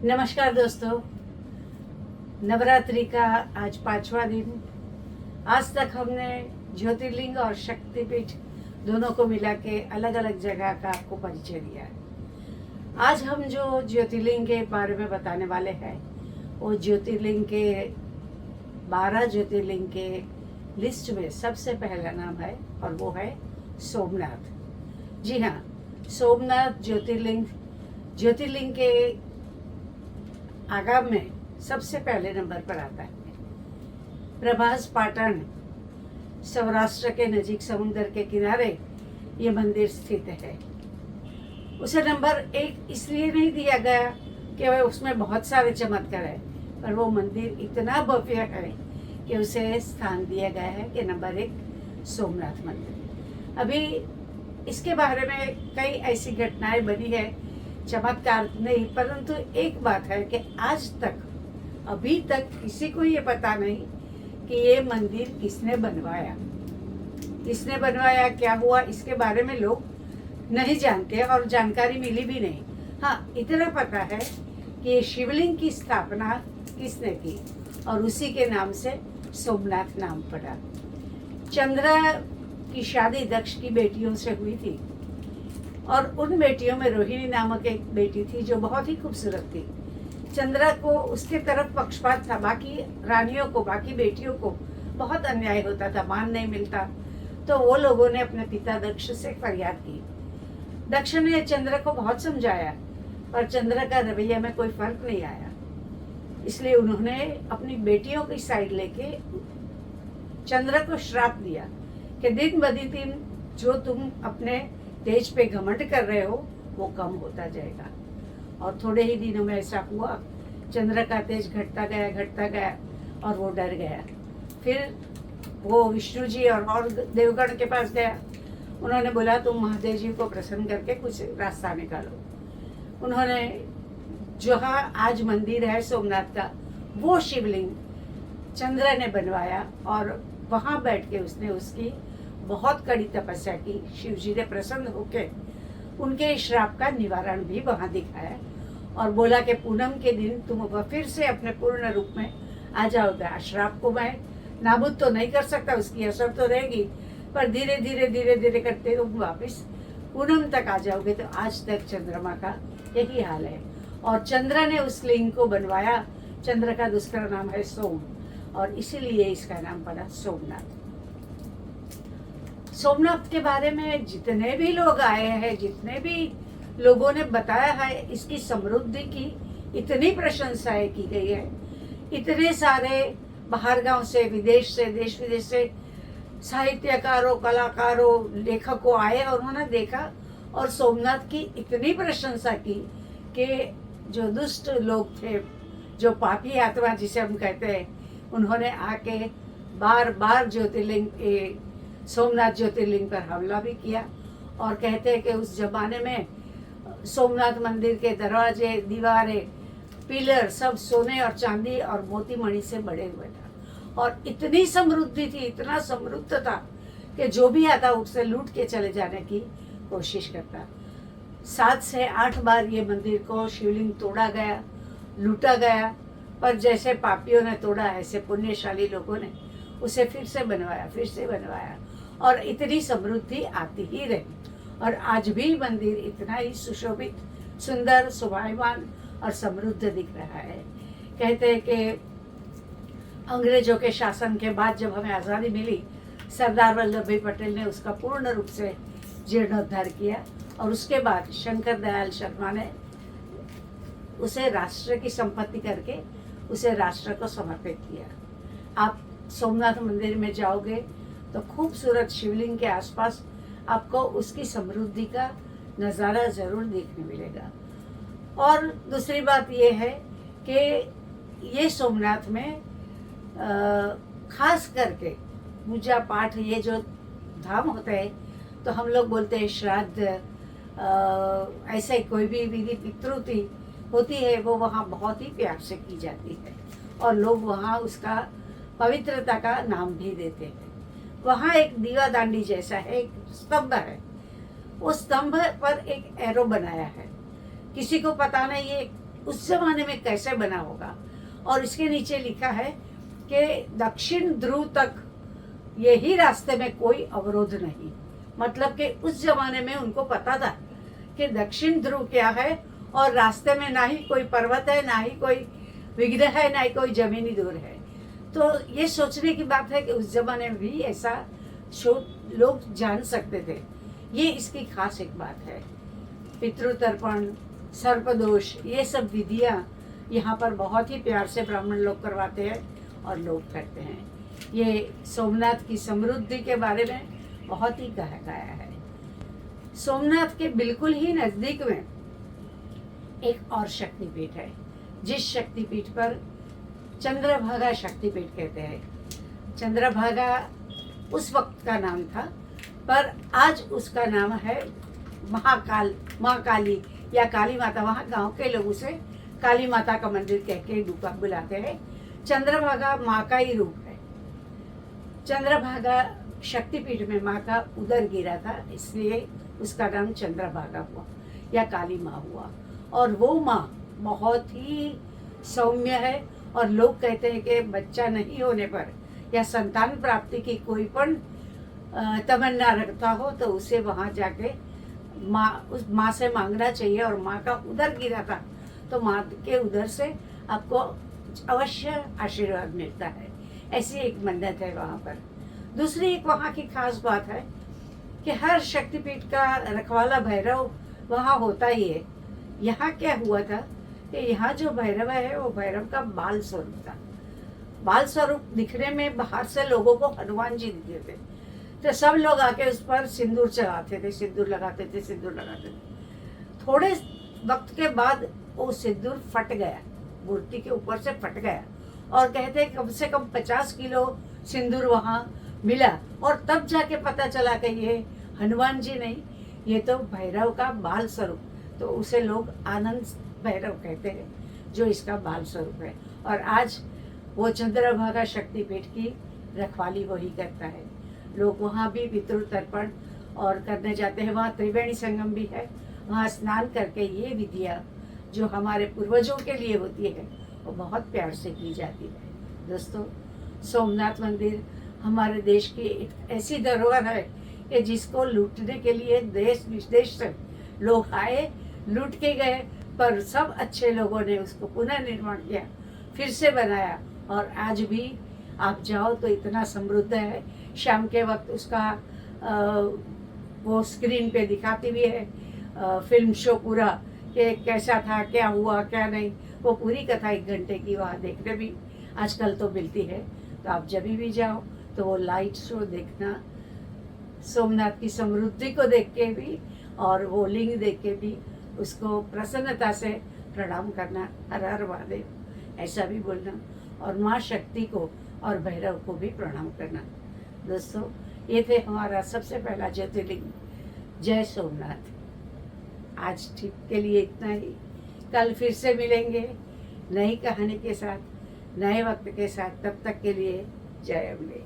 नमस्कार दोस्तों। नवरात्रि का आज 5वां दिन। आज तक हमने ज्योतिर्लिंग और शक्तिपीठ दोनों को मिला के अलग अलग जगह का आपको परिचय दिया है। आज हम जो ज्योतिर्लिंग के बारे में बताने वाले हैं वो ज्योतिर्लिंग के 12 ज्योतिर्लिंग के लिस्ट में सबसे पहला नाम है और वो है सोमनाथ। जी हाँ, सोमनाथ ज्योतिर्लिंग के आगाम में सबसे पहले नंबर पर आता है। प्रभास पाटन, सौराष्ट्र के नजीक समुद्र के किनारे ये मंदिर स्थित है। उसे नंबर 1 इसलिए नहीं दिया गया कि वह उसमें बहुत सारे चमत्कार है, पर वो मंदिर इतना भव्य है कि उसे स्थान दिया गया है कि नंबर 1 सोमनाथ मंदिर। अभी इसके बारे में कई ऐसी घटनाएं बनी है, चमत्कार नहीं, परंतु एक बात है कि आज तक अभी तक किसी को ये पता नहीं कि ये मंदिर किसने बनवाया, क्या हुआ, इसके बारे में लोग नहीं जानते और जानकारी मिली भी नहीं। हाँ, इतना पता है कि ये शिवलिंग की स्थापना किसने की और उसी के नाम से सोमनाथ नाम पड़ा। चंद्रा की शादी दक्ष की बेटियों से हुई थी और उन बेटियों में रोहिणी नामक एक बेटी थी जो बहुत ही खूबसूरत थी। चंद्रा को उसके तरफ पक्षपात था, बाकी रानियों को, बाकी बेटियों को बहुत अन्याय होता था, मान नहीं मिलता। तो वो लोगों ने अपने पिता दक्ष से फरियाद की। दक्ष ने चंद्रा को बहुत समझाया पर चंद्रा का रवैया में कोई फर्क नहीं आया। इसलिए उन्होंने अपनी बेटियों की साइड लेके चंद्रा को श्राप दिया कि दिन ब दिन जो तुम अपने तेज पे घमंड कर रहे हो वो कम होता जाएगा। और थोड़े ही दिनों में ऐसा हुआ, चंद्र का तेज घटता गया और वो डर गया। फिर वो विष्णु जी और देवगण के पास गया। उन्होंने बोला तुम महादेव जी को प्रसन्न करके कुछ रास्ता निकालो। उन्होंने जहाँ आज मंदिर है सोमनाथ का, वो शिवलिंग चंद्र ने बनवाया और वहाँ बैठ के उसने उसकी बहुत कड़ी तपस्या की। शिव जी ने प्रसन्न होकर उनके श्राप का निवारण भी वहाँ दिखाया और बोला कि पूनम के दिन तुम फिर से अपने पूर्ण रूप में आ जाओगे। श्राप को मैं नाबूद तो नहीं कर सकता, उसकी असर तो रहेगी, पर धीरे धीरे करते तुम वापस पूनम तक आ जाओगे। तो आज तक चंद्रमा का यही हाल है और चंद्र ने उस लिंग को बनवाया। चंद्र का दूसरा नाम है सोम और इसीलिए इसका नाम पड़ा सोमनाथ। सोमनाथ के बारे में जितने भी लोग आए हैं, जितने भी लोगों ने बताया है, इसकी समृद्धि की इतनी प्रशंसाएं की गई है। इतने सारे बाहर गांव से, विदेश से, देश विदेश से साहित्यकारों, कलाकारों, लेखकों आए और उन्होंने देखा और सोमनाथ की इतनी प्रशंसा की कि जो दुष्ट लोग थे, जो पापी आत्मा जिसे हम कहते हैं, उन्होंने आके बार बार सोमनाथ ज्योतिर्लिंग पर हमला भी किया। और कहते हैं कि उस जमाने में सोमनाथ मंदिर के दरवाजे, दीवारें, पिलर सब सोने और चांदी और मोती मणि से बड़े हुए था और इतनी समृद्धि थी, इतना समृद्ध था कि जो भी आता उससे लूट के चले जाने की कोशिश करता। 7 से 8 बार ये मंदिर को शिवलिंग तोड़ा गया, लूटा गया, पर जैसे पापियों ने तोड़ा ऐसे पुण्यशाली लोगों ने उसे फिर से बनवाया और इतनी समृद्धि आती ही रही और आज भी मंदिर इतना ही सुशोभित, सुंदर, शोभायमान और समृद्ध दिख रहा है। कहते हैं कि अंग्रेजों के शासन के बाद जब हमें आज़ादी मिली, सरदार वल्लभ भाई पटेल ने उसका पूर्ण रूप से जीर्णोद्धार किया और उसके बाद शंकर दयाल शर्मा ने उसे राष्ट्र की संपत्ति करके उसे राष्ट्र को समर्पित किया। आप सोमनाथ मंदिर में जाओगे तो खूबसूरत शिवलिंग के आसपास आपको उसकी समृद्धि का नज़ारा ज़रूर देखने मिलेगा। और दूसरी बात ये है कि ये सोमनाथ में खास करके पूजा पाठ, ये जो धाम होते हैं तो हम लोग बोलते हैं श्राद्ध, ऐसे कोई भी विधि पितृति होती है वो वहाँ बहुत ही प्यार से की जाती है और लोग वहाँ उसका पवित्रता का नाम भी देते हैं। वहाँ एक दीवा दांडी जैसा है, एक स्तंभ है, उस स्तंभ पर एक एरो बनाया है। किसी को पता नहीं ये उस जमाने में कैसे बना होगा। और इसके नीचे लिखा है कि दक्षिण ध्रुव तक यही रास्ते में कोई अवरोध नहीं। मतलब कि उस जमाने में उनको पता था कि दक्षिण ध्रुव क्या है, और रास्ते में ना ही कोई पर्वत है, ना ही कोई विघ्न है, ना ही कोई जमीनी दूर है। तो ये सोचने की बात है कि उस जमाने में भी ऐसा लोग जान सकते थे। ये इसकी खास एक बात है। पितृतर्पण, सर्पदोष, ये सब विधियाँ यहाँ पर बहुत ही प्यार से ब्राह्मण लोग करवाते हैं और लोग करते हैं। ये सोमनाथ की समृद्धि के बारे में बहुत ही कहा गया है। सोमनाथ के बिल्कुल ही नजदीक में एक और शक्तिपीठ है, जिस शक्तिपीठ पर चंद्रभागा शक्तिपीठ कहते हैं। चंद्रभागा उस वक्त का नाम था, पर आज उसका नाम है महाकाली या काली माता। वहाँ गांव के लोग उसे काली माता का मंदिर कह के बुलाते हैं। चंद्रभागा माँ का ही रूप है। चंद्रभागा शक्तिपीठ में माँ का उदर गिरा था, इसलिए उसका नाम चंद्रभागा हुआ या काली माँ हुआ। और वो माँ बहुत ही सौम्य है, और लोग कहते हैं कि बच्चा नहीं होने पर या संतान प्राप्ति की कोई पण तमन्ना रखता हो तो उसे वहाँ जाके उस माँ से मांगना चाहिए। और माँ का उदर गिरा था तो माँ के उदर से आपको अवश्य आशीर्वाद मिलता है। ऐसी एक मन्नत है वहाँ पर। दूसरी एक वहाँ की खास बात है कि हर शक्तिपीठ का रखवाला भैरव वहाँ होता ही है। यहाँ क्या हुआ था कि यहाँ जो भैरव है वो भैरव का बाल स्वरूप था। बाल स्वरूप दिखने में बाहर से लोगों को हनुमान जी दिखते थे, तो सब लोग आके उस पर सिंदूर चढ़ाते थे, सिंदूर लगाते थे। थोड़े वक्त के बाद वो सिंदूर फट गया, मूर्ति के ऊपर से फट गया, और कहते कम से कम 50 किलो सिंदूर वहाँ मिला। और तब जाके पता चला कि ये हनुमान जी नहीं, ये तो भैरव का बाल स्वरूप। तो उसे लोग आनंद भैरव कहते हैं, जो इसका बाल स्वरूप है। और आज वो चंद्रभागा शक्तिपीठ की रखवाली वही करता है। लोग वहाँ भी पितृतर्पण और करने जाते हैं। वहाँ त्रिवेणी संगम भी है, वहाँ स्नान करके ये विधियाँ जो हमारे पूर्वजों के लिए होती है वो बहुत प्यार से की जाती है। दोस्तों, सोमनाथ मंदिर हमारे देश की एक ऐसी धरोहर है कि जिसको लूटने के लिए देश विदेश से लोग आए, लूट के गए, पर सब अच्छे लोगों ने उसको पुनर्निर्माण किया, फिर से बनाया। और आज भी आप जाओ तो इतना समृद्ध है। शाम के वक्त उसका वो स्क्रीन पे दिखाती भी है फिल्म शो पूरा, कि कैसा था, क्या हुआ, क्या नहीं। वो पूरी कथा 1 घंटे की वहाँ देखने भी आजकल तो मिलती है। तो आप जब भी जाओ तो वो लाइट शो देखना, सोमनाथ की समृद्धि को देख के भी और वो लिंग देख के भी उसको प्रसन्नता से प्रणाम करना, हर हर महादेव ऐसा भी बोलना, और माँ शक्ति को और भैरव को भी प्रणाम करना। दोस्तों, ये थे हमारा सबसे पहला ज्योतिर्लिंग। जय सोमनाथ। आज ठीक के लिए इतना ही। कल फिर से मिलेंगे नई कहानी के साथ, नए वक्त के साथ। तब तक के लिए जय अम्बे।